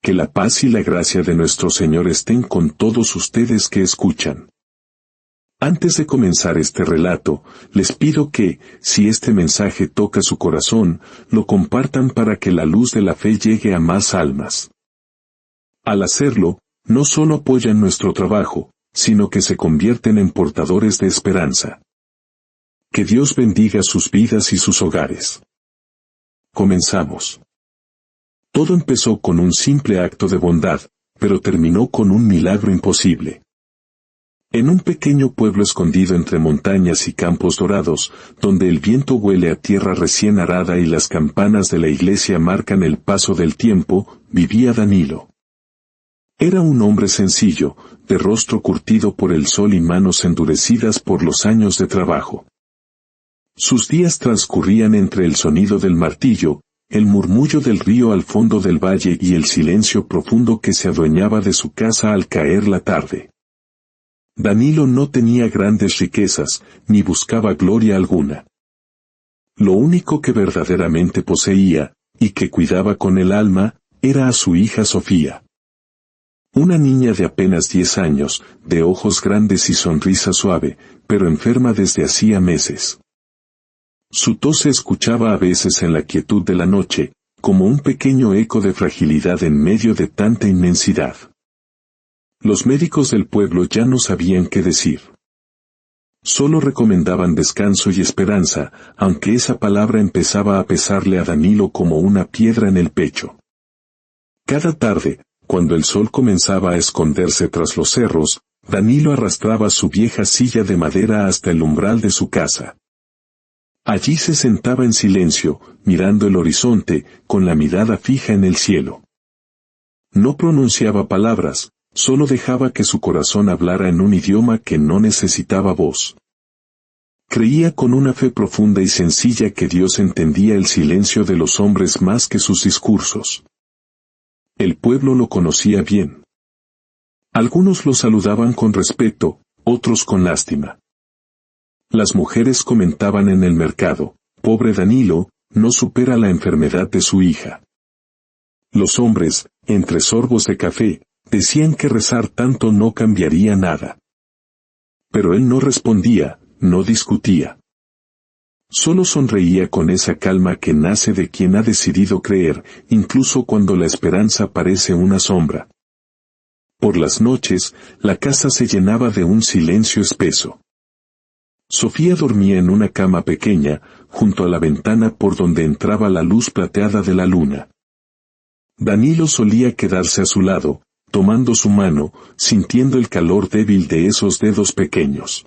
Que la paz y la gracia de nuestro Señor estén con todos ustedes que escuchan. Antes de comenzar este relato, les pido que, si este mensaje toca su corazón, lo compartan para que la luz de la fe llegue a más almas. Al hacerlo, no solo apoyan nuestro trabajo, sino que se convierten en portadores de esperanza. Que Dios bendiga sus vidas y sus hogares. Comenzamos. Todo empezó con un simple acto de bondad, pero terminó con un milagro imposible. En un pequeño pueblo escondido entre montañas y campos dorados, donde el viento huele a tierra recién arada y las campanas de la iglesia marcan el paso del tiempo, vivía Danilo. Era un hombre sencillo, de rostro curtido por el sol y manos endurecidas por los años de trabajo. Sus días transcurrían entre el sonido del martillo, el murmullo del río al fondo del valle y el silencio profundo que se adueñaba de su casa al caer la tarde. Danilo no tenía grandes riquezas, ni buscaba gloria alguna. Lo único que verdaderamente poseía, y que cuidaba con el alma, era a su hija Sofía. Una niña de apenas 10 años, de ojos grandes y sonrisa suave, pero enferma desde hacía meses. Su tos se escuchaba a veces en la quietud de la noche, como un pequeño eco de fragilidad en medio de tanta inmensidad. Los médicos del pueblo ya no sabían qué decir. Solo recomendaban descanso y esperanza, aunque esa palabra empezaba a pesarle a Danilo como una piedra en el pecho. Cada tarde, cuando el sol comenzaba a esconderse tras los cerros, Danilo arrastraba su vieja silla de madera hasta el umbral de su casa. Allí se sentaba en silencio, mirando el horizonte, con la mirada fija en el cielo. No pronunciaba palabras, solo dejaba que su corazón hablara en un idioma que no necesitaba voz. Creía con una fe profunda y sencilla que Dios entendía el silencio de los hombres más que sus discursos. El pueblo lo conocía bien. Algunos lo saludaban con respeto, otros con lástima. Las mujeres comentaban en el mercado, pobre Danilo, no supera la enfermedad de su hija. Los hombres, entre sorbos de café, decían que rezar tanto no cambiaría nada. Pero él no respondía, no discutía. Solo sonreía con esa calma que nace de quien ha decidido creer, incluso cuando la esperanza parece una sombra. Por las noches, la casa se llenaba de un silencio espeso. Sofía dormía en una cama pequeña, junto a la ventana por donde entraba la luz plateada de la luna. Danilo solía quedarse a su lado, tomando su mano, sintiendo el calor débil de esos dedos pequeños.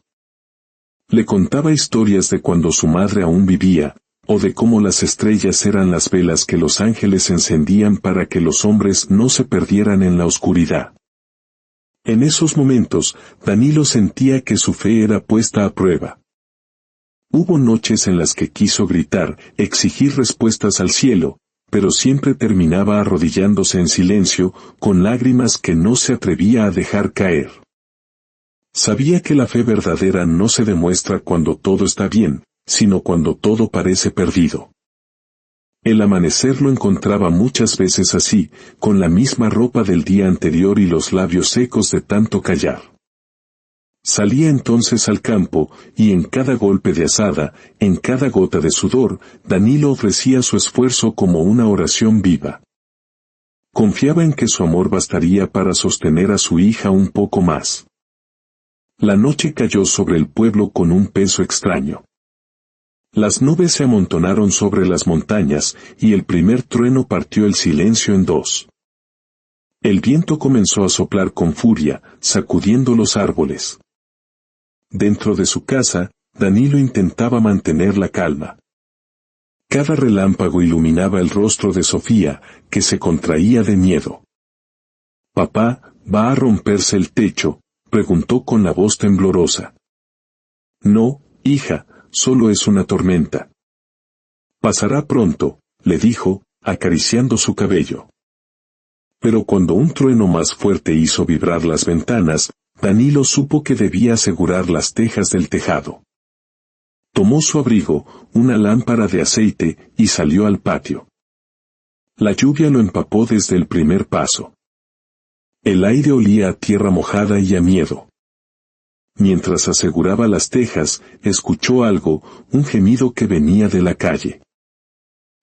Le contaba historias de cuando su madre aún vivía, o de cómo las estrellas eran las velas que los ángeles encendían para que los hombres no se perdieran en la oscuridad. En esos momentos, Danilo sentía que su fe era puesta a prueba. Hubo noches en las que quiso gritar, exigir respuestas al cielo, pero siempre terminaba arrodillándose en silencio, con lágrimas que no se atrevía a dejar caer. Sabía que la fe verdadera no se demuestra cuando todo está bien, sino cuando todo parece perdido. El amanecer lo encontraba muchas veces así, con la misma ropa del día anterior y los labios secos de tanto callar. Salía entonces al campo, y en cada golpe de azada, en cada gota de sudor, Danilo ofrecía su esfuerzo como una oración viva. Confiaba en que su amor bastaría para sostener a su hija un poco más. La noche cayó sobre el pueblo con un peso extraño. Las nubes se amontonaron sobre las montañas, y el primer trueno partió el silencio en dos. El viento comenzó a soplar con furia, sacudiendo los árboles. Dentro de su casa, Danilo intentaba mantener la calma. Cada relámpago iluminaba el rostro de Sofía, que se contraía de miedo. «Papá, ¿va a romperse el techo?», preguntó con la voz temblorosa. «No, hija, solo es una tormenta. Pasará pronto», le dijo, acariciando su cabello. Pero cuando un trueno más fuerte hizo vibrar las ventanas, Danilo supo que debía asegurar las tejas del tejado. Tomó su abrigo, una lámpara de aceite, y salió al patio. La lluvia lo empapó desde el primer paso. El aire olía a tierra mojada y a miedo. Mientras aseguraba las tejas, escuchó algo, un gemido que venía de la calle.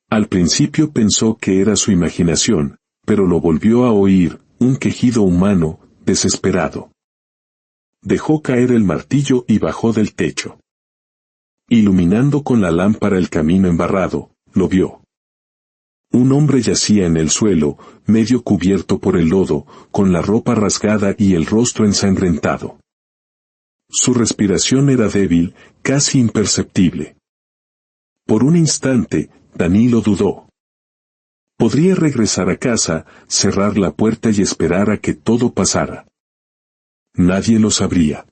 Al principio pensó que era su imaginación, pero lo volvió a oír, un quejido humano, desesperado. Dejó caer el martillo y bajó del techo. Iluminando con la lámpara el camino embarrado, lo vio. Un hombre yacía en el suelo, medio cubierto por el lodo, con la ropa rasgada y el rostro ensangrentado. Su respiración era débil, casi imperceptible. Por un instante, Danilo dudó. Podría regresar a casa, cerrar la puerta y esperar a que todo pasara. Nadie lo sabría.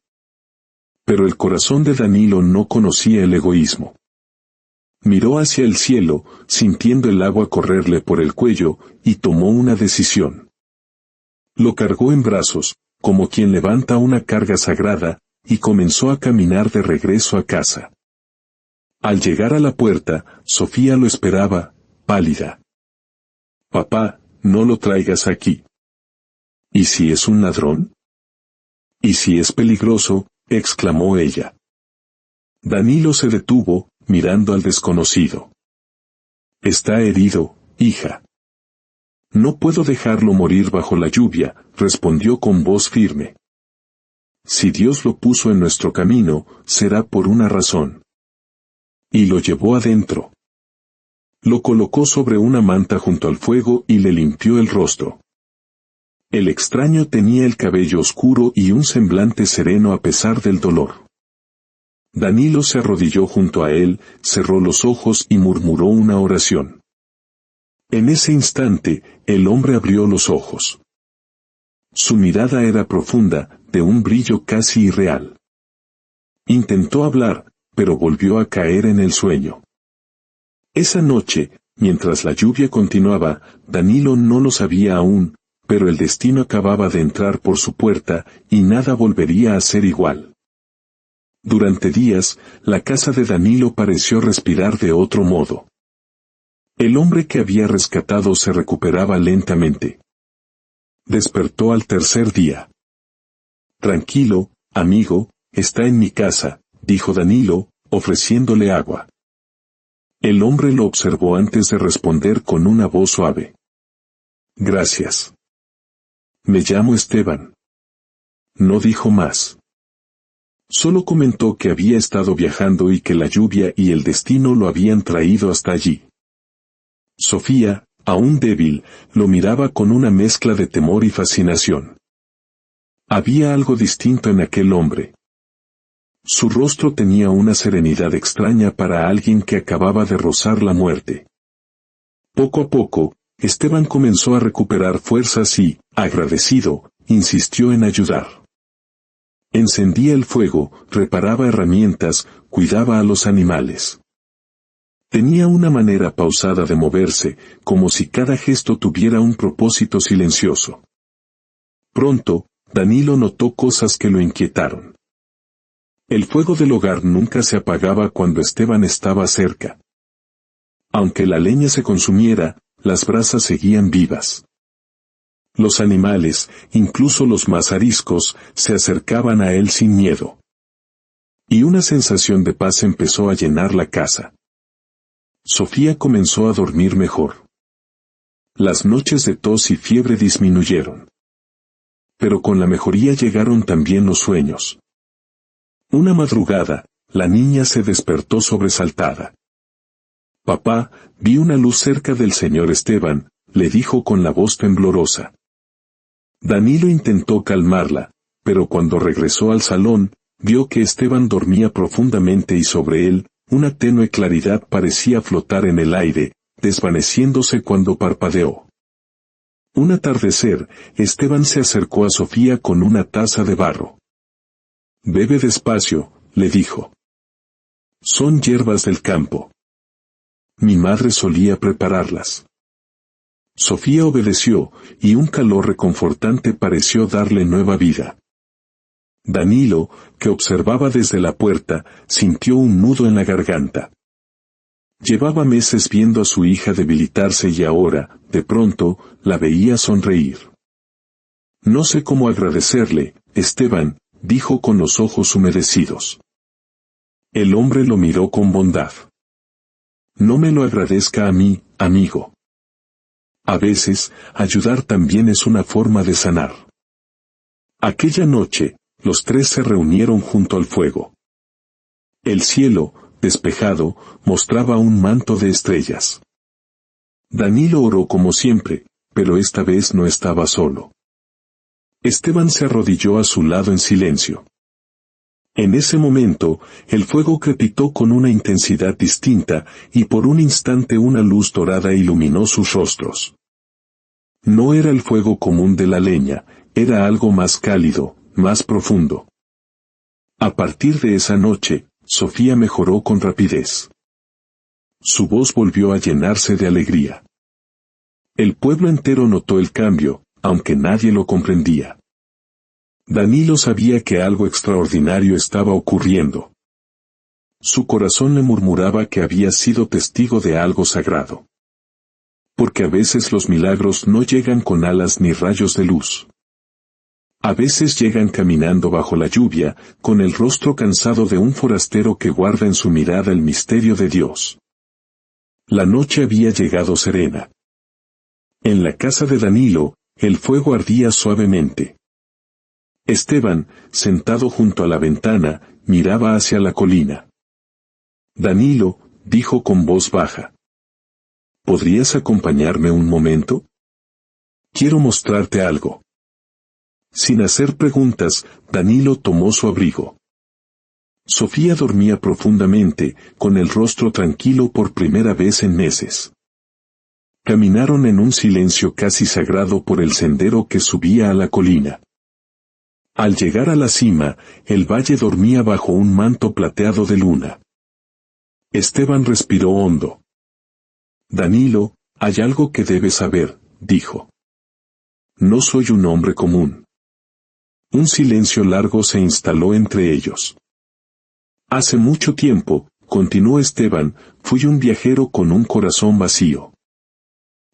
Pero el corazón de Danilo no conocía el egoísmo. Miró hacia el cielo, sintiendo el agua correrle por el cuello, y tomó una decisión. Lo cargó en brazos, como quien levanta una carga sagrada, y comenzó a caminar de regreso a casa. Al llegar a la puerta, Sofía lo esperaba, pálida. «Papá, no lo traigas aquí». «¿Y si es un ladrón?» «¿Y si es peligroso?», exclamó ella. Danilo se detuvo, mirando al desconocido. «Está herido, hija». «No puedo dejarlo morir bajo la lluvia», respondió con voz firme. «Si Dios lo puso en nuestro camino, será por una razón». Y lo llevó adentro. Lo colocó sobre una manta junto al fuego y le limpió el rostro. El extraño tenía el cabello oscuro y un semblante sereno a pesar del dolor. Danilo se arrodilló junto a él, cerró los ojos y murmuró una oración. En ese instante, el hombre abrió los ojos. Su mirada era profunda, de un brillo casi irreal. Intentó hablar, pero volvió a caer en el sueño. Esa noche, mientras la lluvia continuaba, Danilo no lo sabía aún, pero el destino acababa de entrar por su puerta, y nada volvería a ser igual. Durante días, la casa de Danilo pareció respirar de otro modo. El hombre que había rescatado se recuperaba lentamente. Despertó al tercer día. «Tranquilo, amigo, está en mi casa», dijo Danilo, ofreciéndole agua. El hombre lo observó antes de responder con una voz suave. «Gracias. Me llamo Esteban». No dijo más. Solo comentó que había estado viajando y que la lluvia y el destino lo habían traído hasta allí. Sofía, aún débil, lo miraba con una mezcla de temor y fascinación. Había algo distinto en aquel hombre. Su rostro tenía una serenidad extraña para alguien que acababa de rozar la muerte. Poco a poco, Esteban comenzó a recuperar fuerzas y, agradecido, insistió en ayudar. Encendía el fuego, reparaba herramientas, cuidaba a los animales. Tenía una manera pausada de moverse, como si cada gesto tuviera un propósito silencioso. Pronto, Danilo notó cosas que lo inquietaron. El fuego del hogar nunca se apagaba cuando Esteban estaba cerca. Aunque la leña se consumiera, las brasas seguían vivas. Los animales, incluso los más ariscos, se acercaban a él sin miedo. Y una sensación de paz empezó a llenar la casa. Sofía comenzó a dormir mejor. Las noches de tos y fiebre disminuyeron. Pero con la mejoría llegaron también los sueños. Una madrugada, la niña se despertó sobresaltada. «Papá, vi una luz cerca del señor Esteban», le dijo con la voz temblorosa. Danilo intentó calmarla, pero cuando regresó al salón, vio que Esteban dormía profundamente y sobre él, una tenue claridad parecía flotar en el aire, desvaneciéndose cuando parpadeó. Un atardecer, Esteban se acercó a Sofía con una taza de barro. «Bebe despacio», le dijo. «Son hierbas del campo. Mi madre solía prepararlas». Sofía obedeció, y un calor reconfortante pareció darle nueva vida. Danilo, que observaba desde la puerta, sintió un nudo en la garganta. Llevaba meses viendo a su hija debilitarse y ahora, de pronto, la veía sonreír. No sé cómo agradecerle, Esteban, dijo con los ojos humedecidos. El hombre lo miró con bondad. No me lo agradezca a mí, amigo. A veces, ayudar también es una forma de sanar. Aquella noche, los tres se reunieron junto al fuego. El cielo, despejado, mostraba un manto de estrellas. Danilo oró como siempre, pero esta vez no estaba solo. Esteban se arrodilló a su lado en silencio. En ese momento, el fuego crepitó con una intensidad distinta, y por un instante una luz dorada iluminó sus rostros. No era el fuego común de la leña, era algo más cálido, más profundo. A partir de esa noche, Sofía mejoró con rapidez. Su voz volvió a llenarse de alegría. El pueblo entero notó el cambio, aunque nadie lo comprendía. Danilo sabía que algo extraordinario estaba ocurriendo. Su corazón le murmuraba que había sido testigo de algo sagrado. Porque a veces los milagros no llegan con alas ni rayos de luz. A veces llegan caminando bajo la lluvia, con el rostro cansado de un forastero que guarda en su mirada el misterio de Dios. La noche había llegado serena. En la casa de Danilo, el fuego ardía suavemente. Esteban, sentado junto a la ventana, miraba hacia la colina. Danilo, dijo con voz baja. ¿Podrías acompañarme un momento? Quiero mostrarte algo. Sin hacer preguntas, Danilo tomó su abrigo. Sofía dormía profundamente, con el rostro tranquilo por primera vez en meses. Caminaron en un silencio casi sagrado por el sendero que subía a la colina. Al llegar a la cima, el valle dormía bajo un manto plateado de luna. Esteban respiró hondo. Danilo, hay algo que debes saber, dijo. No soy un hombre común. Un silencio largo se instaló entre ellos. Hace mucho tiempo, continuó Esteban, fui un viajero con un corazón vacío.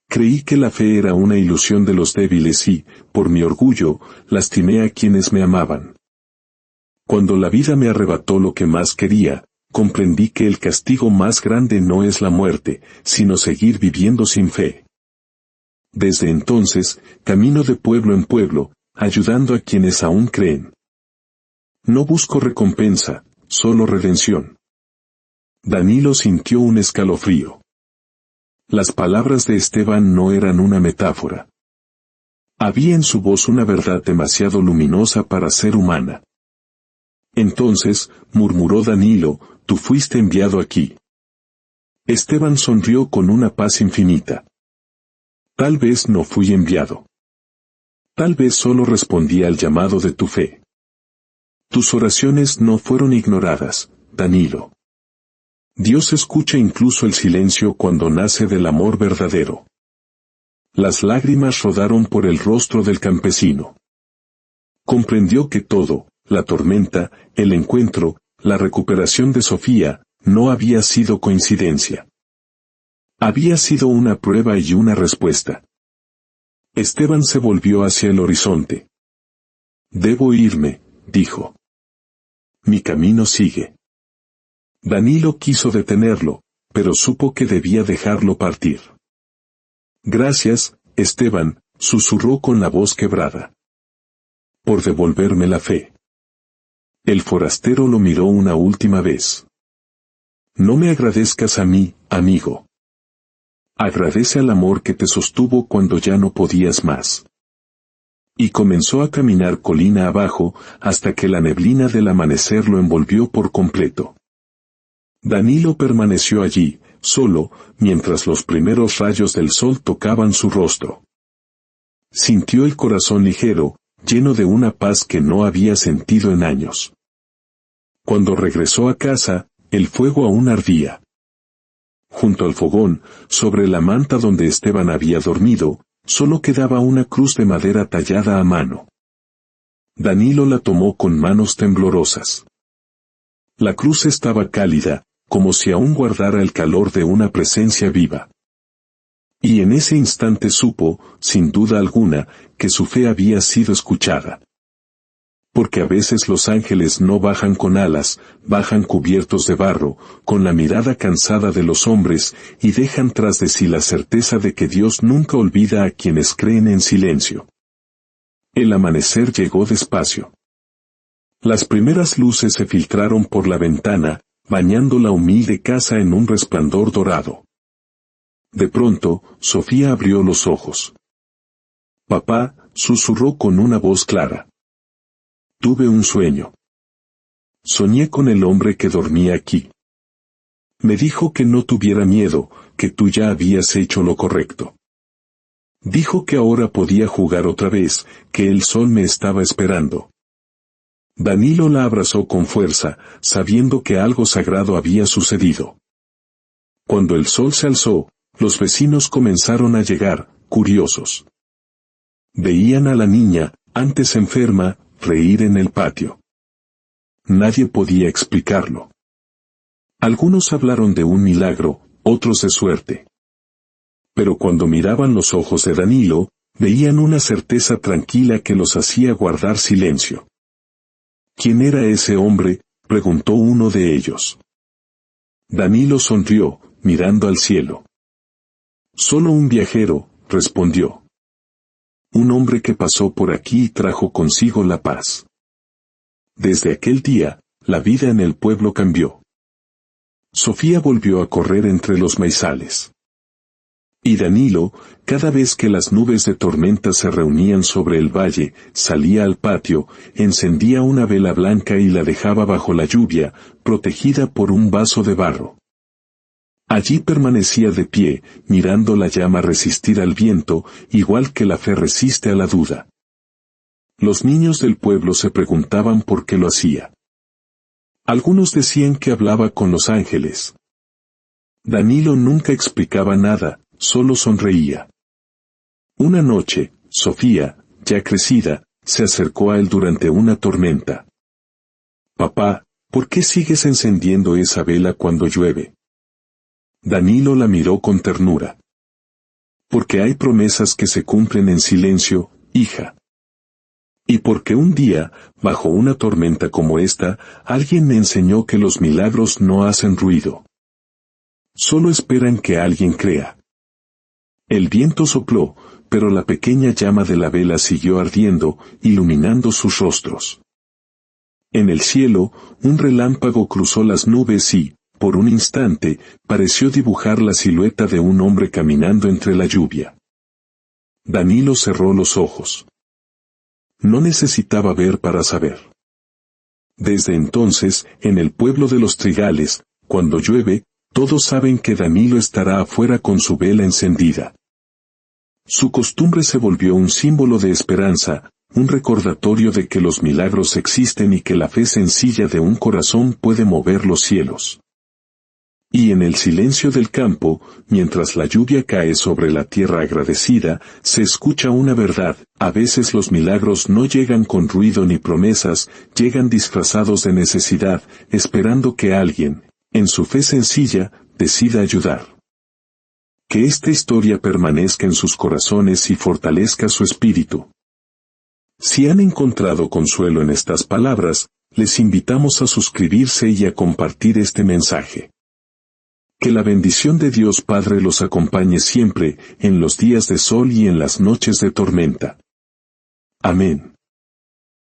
Creí que la fe era una ilusión de los débiles y, por mi orgullo, lastimé a quienes me amaban. Cuando la vida me arrebató lo que más quería, comprendí que el castigo más grande no es la muerte, sino seguir viviendo sin fe. Desde entonces, camino de pueblo en pueblo, ayudando a quienes aún creen. No busco recompensa, solo redención. Danilo sintió un escalofrío. Las palabras de Esteban no eran una metáfora. Había en su voz una verdad demasiado luminosa para ser humana. Entonces, murmuró Danilo, tú fuiste enviado aquí. Esteban sonrió con una paz infinita. Tal vez no fui enviado. Tal vez solo respondí al llamado de tu fe. Tus oraciones no fueron ignoradas, Danilo. Dios escucha incluso el silencio cuando nace del amor verdadero. Las lágrimas rodaron por el rostro del campesino. Comprendió que todo, la tormenta, el encuentro, la recuperación de Sofía, no había sido coincidencia. Había sido una prueba y una respuesta. Esteban se volvió hacia el horizonte. Debo irme, dijo. Mi camino sigue. Danilo quiso detenerlo, pero supo que debía dejarlo partir. Gracias, Esteban, susurró con la voz quebrada. Por devolverme la fe. El forastero lo miró una última vez. No me agradezcas a mí, amigo. Agradece al amor que te sostuvo cuando ya no podías más. Y comenzó a caminar colina abajo, hasta que la neblina del amanecer lo envolvió por completo. Danilo permaneció allí, solo, mientras los primeros rayos del sol tocaban su rostro. Sintió el corazón ligero, lleno de una paz que no había sentido en años. Cuando regresó a casa, el fuego aún ardía. Junto al fogón, sobre la manta donde Esteban había dormido, solo quedaba una cruz de madera tallada a mano. Danilo la tomó con manos temblorosas. La cruz estaba cálida, como si aún guardara el calor de una presencia viva. Y en ese instante supo, sin duda alguna, que su fe había sido escuchada. Porque a veces los ángeles no bajan con alas, bajan cubiertos de barro, con la mirada cansada de los hombres, y dejan tras de sí la certeza de que Dios nunca olvida a quienes creen en silencio. El amanecer llegó despacio. Las primeras luces se filtraron por la ventana, bañando la humilde casa en un resplandor dorado. De pronto, Sofía abrió los ojos. «Papá», susurró con una voz clara. «Tuve un sueño. Soñé con el hombre que dormía aquí. Me dijo que no tuviera miedo, que tú ya habías hecho lo correcto. Dijo que ahora podía jugar otra vez, que el sol me estaba esperando». Danilo la abrazó con fuerza, sabiendo que algo sagrado había sucedido. Cuando el sol se alzó, los vecinos comenzaron a llegar, curiosos. Veían a la niña, antes enferma, reír en el patio. Nadie podía explicarlo. Algunos hablaron de un milagro, otros de suerte. Pero cuando miraban los ojos de Danilo, veían una certeza tranquila que los hacía guardar silencio. «¿Quién era ese hombre?», preguntó uno de ellos. Danilo sonrió, mirando al cielo. «Solo un viajero», respondió. «Un hombre que pasó por aquí y trajo consigo la paz». Desde aquel día, la vida en el pueblo cambió. Sofía volvió a correr entre los maizales. Y Danilo, cada vez que las nubes de tormenta se reunían sobre el valle, salía al patio, encendía una vela blanca y la dejaba bajo la lluvia, protegida por un vaso de barro. Allí permanecía de pie, mirando la llama resistir al viento, igual que la fe resiste a la duda. Los niños del pueblo se preguntaban por qué lo hacía. Algunos decían que hablaba con los ángeles. Danilo nunca explicaba nada, solo sonreía. Una noche, Sofía, ya crecida, se acercó a él durante una tormenta. «Papá, ¿por qué sigues encendiendo esa vela cuando llueve?». Danilo la miró con ternura. «Porque hay promesas que se cumplen en silencio, hija. Y porque un día, bajo una tormenta como esta, alguien me enseñó que los milagros no hacen ruido. Solo esperan que alguien crea». El viento sopló, pero la pequeña llama de la vela siguió ardiendo, iluminando sus rostros. En el cielo, un relámpago cruzó las nubes y, por un instante, pareció dibujar la silueta de un hombre caminando entre la lluvia. Danilo cerró los ojos. No necesitaba ver para saber. Desde entonces, en el pueblo de los Trigales, cuando llueve, todos saben que Danilo estará afuera con su vela encendida. Su costumbre se volvió un símbolo de esperanza, un recordatorio de que los milagros existen y que la fe sencilla de un corazón puede mover los cielos. Y en el silencio del campo, mientras la lluvia cae sobre la tierra agradecida, se escucha una verdad: a veces los milagros no llegan con ruido ni promesas, llegan disfrazados de necesidad, esperando que alguien, en su fe sencilla, decida ayudar. Que esta historia permanezca en sus corazones y fortalezca su espíritu. Si han encontrado consuelo en estas palabras, les invitamos a suscribirse y a compartir este mensaje. Que la bendición de Dios Padre los acompañe siempre, en los días de sol y en las noches de tormenta. Amén.